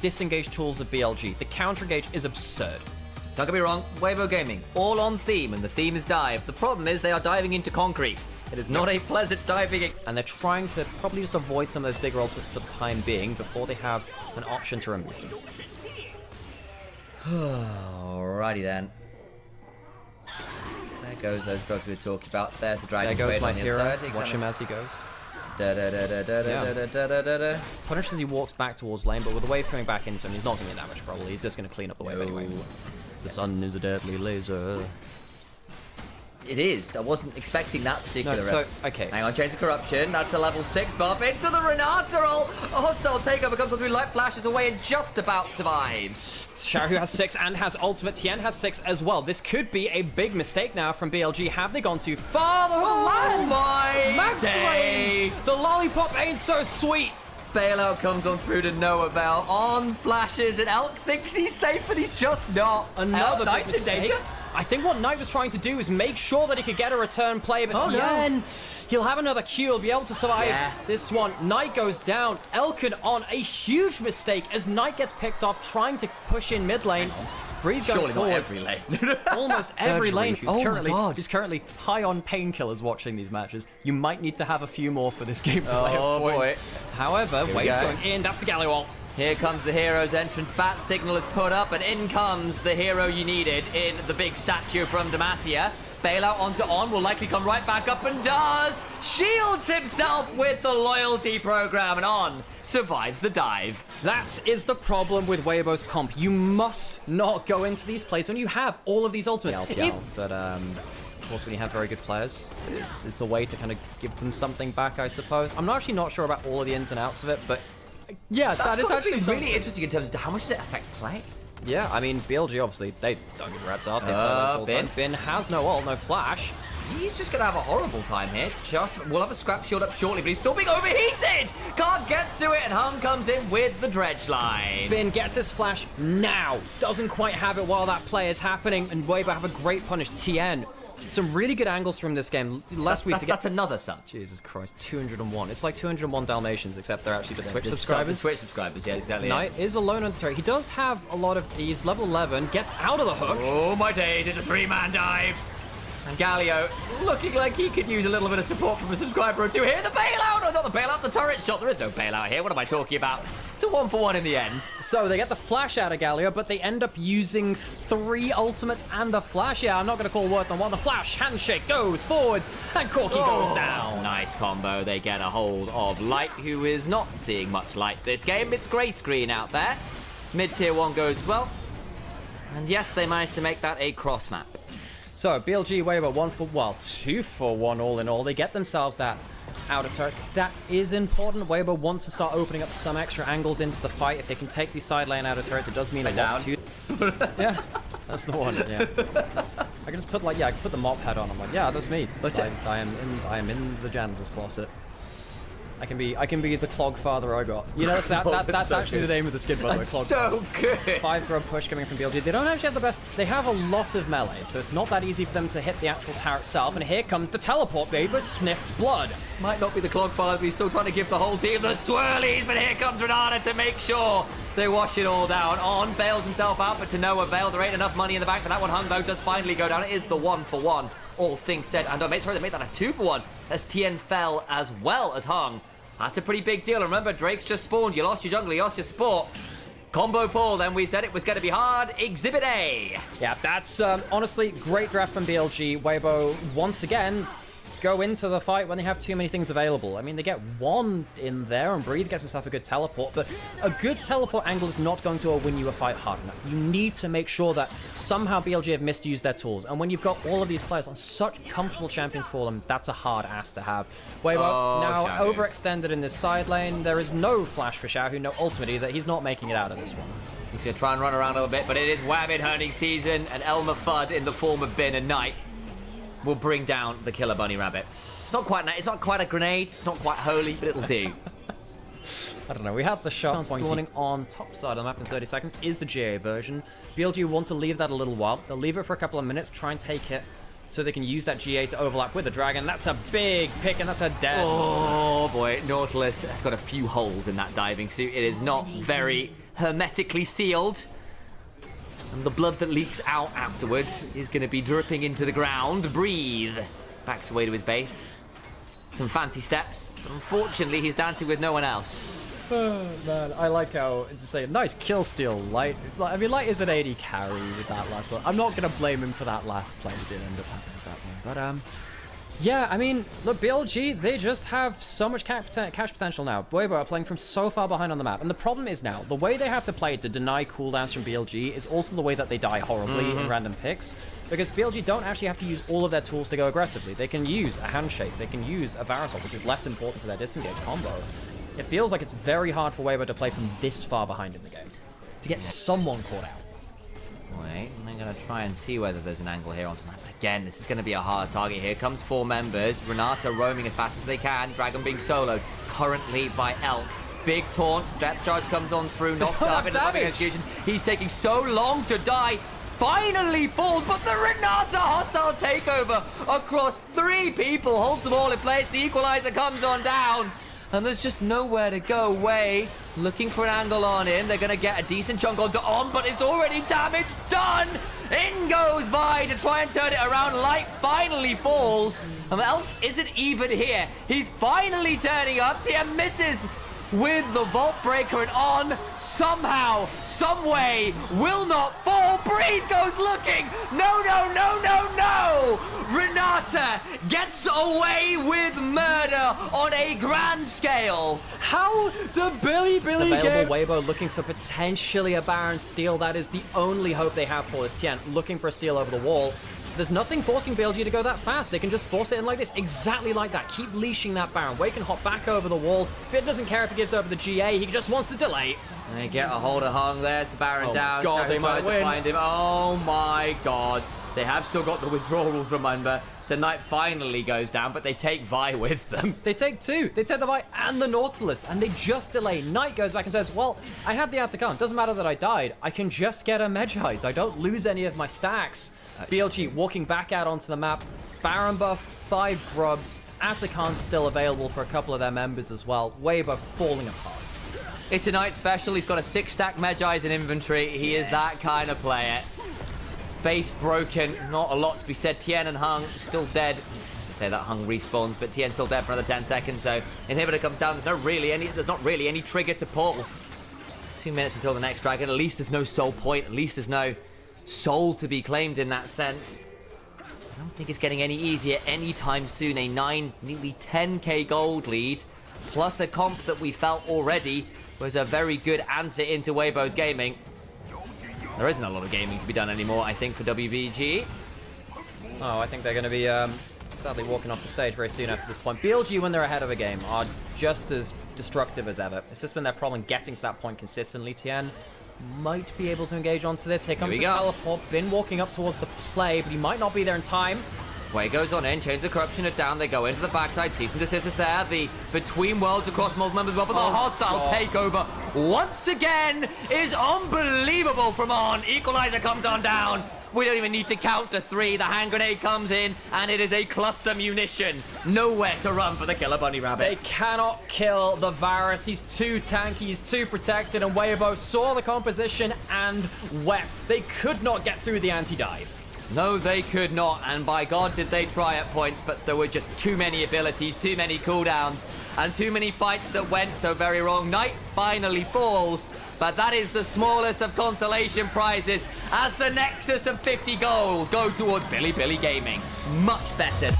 disengage tools of BLG. The counter engage is absurd. Don't get me wrong, Weibo Gaming, all on theme, and the theme is dive. The problem is they are diving into concrete. It is not a pleasant diving, and they're trying to probably just avoid some of those bigger ultimates for the time being before they have an option to remove them. Alrighty then. There goes those drugs we were talking about. There's the dragon. There goes my hero. Watch him as he goes. Punish as he walks back towards lane, but with the wave coming back into him, he's not going to get that much trouble. He's just going to clean up the wave anyway. The sun is a deadly laser. It is. I wasn't expecting that particular. No, okay. Hang on, Chains of Corruption. That's a level 6 buff into the Renata roll. A hostile takeover comes through, light flashes away and just about survives. Xiaohu has 6 and has ultimate. Tien has 6 as well. This could be a big mistake now from BLG. Have they gone too far? Oh my Max day. The lollipop ain't so sweet. Bailout comes on through to no avail. On flashes, and Elk thinks he's safe, but he's just not. Another big mistake. In danger? I think what Knight was trying to do is make sure that he could get a return play, but Tien, he'll have another Q, he'll be able to survive this one. Knight goes down. Elkin on a huge mistake as Knight gets picked off, trying to push in mid lane. Breathe going forward. Not every lane. Almost every lane. He's currently high on painkillers watching these matches. You might need to have a few more for this game. Oh boy. However, Wade's going in. That's the Galio ult. Here comes the hero's entrance. Bat signal is put up, and in comes the hero you needed in the big statue from Demacia. Bailout onto On will likely come right back up and does. Shields himself with the loyalty program, and On survives the dive. That is the problem with Weibo's comp. You must not go into these plays when you have all of these ultimates. LPL, but of course when you have very good players, it's a way to kind of give them something back, I suppose. I'm actually not sure about all of the ins and outs of it, but yeah, that is actually really interesting in terms of how much does it affect play. Yeah, I mean, BLG, obviously, they don't give a rat's ass. They play this all the time. Bin has no ult, no flash. He's just going to have a horrible time here. We'll have a scrap shield up shortly, but he's still being overheated! Can't get to it, and Hung comes in with the dredge line. Bin gets his flash now. Doesn't quite have it while that play is happening, and Weibo have a great punish. Tien. Some really good angles from this game. That's another sub. Jesus Christ, 201. It's like 201 Dalmatians, except they're actually just Twitch subscribers. Twitch subscribers, yeah, exactly. Knight is alone on the turret. He does have a lot of ease. Level 11, gets out of the hook. Oh my days, it's a 3-man dive. And Galio looking like he could use a little bit of support from a subscriber or two here. The bailout! Oh, not the bailout, the turret shot. There is no bailout here. What am I talking about? It's a 1-for-1 in the end. So they get the flash out of Galio, but they end up using 3 ultimates and the flash. Yeah, I'm not going to call worth on one. The flash, handshake, goes forwards, and Corky goes down. Nice combo. They get a hold of Light, who is not seeing much light this game. It's grey screen out there. Mid-tier 1 goes as well. And yes, they managed to make that a cross map. So, BLG Weibo 2-for-1 all in all. They get themselves that outer turret. That is important. Weibo wants to start opening up some extra angles into the fight. If they can take the side lane outer turrets, it does mean a lot too. Yeah, that's the one, yeah. I can just put, like, I can put the mop head on. I'm like, yeah, that's me. I am in the janitor's closet. I can be the clog father I got. You know, that's so actually good. The name of the skin, by the way. Clog so good. 5 grub push coming from BLG. They don't actually have the best. They have a lot of melee, so it's not that easy for them to hit the actual tower itself. And here comes the teleport, baby. Sniffed blood. Might not be the clog father, but he's still trying to give the whole team the swirlies. But here comes Renata to make sure they wash it all down. On bails himself out, but to no avail. There ain't enough money in the bank for that one. Hung though does finally go down. It is the 1-for-1. All things said, and sorry, they made that a 2-for-1 as Tien fell as well as Hung. That's a pretty big deal. Remember, Drake's just spawned. You lost your jungle, you lost your support. Combo pull, then we said it was going to be hard. Exhibit A. Yeah, that's honestly great draft from BLG. Weibo, once again, go into the fight when they have too many things available. I mean, they get 1 in there, and Breathe gets himself a good teleport, but a good teleport angle is not going to win you a fight hard enough. You need to make sure that somehow BLG have misused their tools, and when you've got all of these players on such comfortable champions for them, that's a hard ass to have. Weibo now overextended in this side lane. There is no flash for Xiaohu, no ultimate either. He's not making it out of this one. He's going to try and run around a little bit, but it is Wabbit hunting season, and Elmer Fudd in the form of Bin and Knight will bring down the killer bunny rabbit. It's not quite a grenade, it's not quite holy, but it'll do. I don't know, we have the shot spawning on top side of the map in 30 seconds is the GA version. BLG want to leave that a little while. They'll leave it for a couple of minutes, try and take it so they can use that GA to overlap with the dragon. That's a big pick, and that's a dead Nautilus. Boy, Nautilus has got a few holes in that diving suit. It is not very hermetically sealed. And the blood that leaks out afterwards is going to be dripping into the ground. Breathe. Backs away to his base. Some fancy steps. But unfortunately, he's dancing with no one else. Oh, man, I like how it's say nice kill steal. Light, I mean, Light is an AD carry with that last one. I'm not gonna blame him for that last play. He did end up having that one, but yeah, I mean, look, BLG, they just have so much cash potential now. Weibo are playing from so far behind on the map. And the problem is now, the way they have to play to deny cooldowns from BLG is also the way that they die horribly in random picks. Because BLG don't actually have to use all of their tools to go aggressively. They can use a handshake, they can use a Varasol, which is less important to their disengage combo. It feels like it's very hard for Weibo to play from this far behind in the game. To get someone caught out. Wait, I'm going to try and see whether there's an angle here on tonight. Again, this is going to be a hard target. Here comes 4 members. Renata roaming as fast as they can. Dragon being soloed currently by Elk. Big taunt. Depth charge comes on through. Knocked target. Execution. He's taking so long to die. Finally falls, but the Renata hostile takeover across 3 people holds them all in place. The equalizer comes on down. And there's just nowhere to go. Wei looking for an angle on in. They're going to get a decent chunk onto On, but it's already damage done. In goes Vi to try and turn it around. Light finally falls. And Elf isn't even here. He's finally turning up. Tien misses with the Vault Breaker and On. Somehow, some way, will not fall. Breathe goes looking. No, no, no, no, no. Renata gets away with murder on a grand scale. How do Bilibili get... Available Weibo looking for potentially a Baron steal. That is the only hope they have for this. Tien looking for a steal over the wall. There's nothing forcing BLG to go that fast. They can just force it in like this, exactly like that. Keep leashing that Baron. Wei can hop back over the wall. Bit doesn't care if he gives over the GA. He just wants to delay. They get a hold of Hung. There's the Baron down. God, they might win. Find him. Oh my God. They have still got the withdrawal rules, remember. So Knight finally goes down, but they take Vi with them. They take 2. They take the Vi and the Nautilus, and they just delay. Knight goes back and says, well, I had the Atakan. Doesn't matter that I died. I can just get a Medjais. I don't lose any of my stacks. BLG walking back out onto the map. Baron buff, 5 grubs. Atakan still available for a couple of their members as well. Weibo falling apart. It's a Knight special. He's got a 6-stack Medjais in inventory. He is that kind of player. Base broken. Not a lot to be said. Tien and Hung still dead. So say that Hung respawns, but Tien's still dead for another 10 seconds. So inhibitor comes down. There's not really any trigger to pull. 2 minutes until the next dragon. At least there's no soul point. At least there's no soul to be claimed in that sense. I don't think it's getting any easier anytime soon. A 9, nearly 10k gold lead, plus a comp that we felt already was a very good answer into Weibo's gaming. There isn't a lot of gaming to be done anymore, I think, for WBG. Oh, I think they're going to be sadly walking off the stage very soon after this point. BLG, when they're ahead of a game, are just as destructive as ever. It's just been their problem getting to that point consistently. Tien might be able to engage onto this. Here comes the teleport. Been walking up towards the play, but he might not be there in time. Wei goes on in, Chains of Corruption are down, they go into the backside, Cease and Desist is there, the Between Worlds across multiple members, but the hostile takeover once again is unbelievable from On. Equalizer comes on down. We don't even need to count to 3. The hand grenade comes in, and it is a cluster munition. Nowhere to run for the Killer Bunny Rabbit. They cannot kill the Varus. He's too tanky, he's too protected, and Weibo saw the composition and wept. They could not get through the anti-dive. No, they could not, and by God did they try at points, but there were just too many abilities, too many cooldowns, and too many fights that went so very wrong. Knight finally falls, but that is the smallest of consolation prizes as the Nexus of 50 gold go towards Bilibili Gaming. Much better.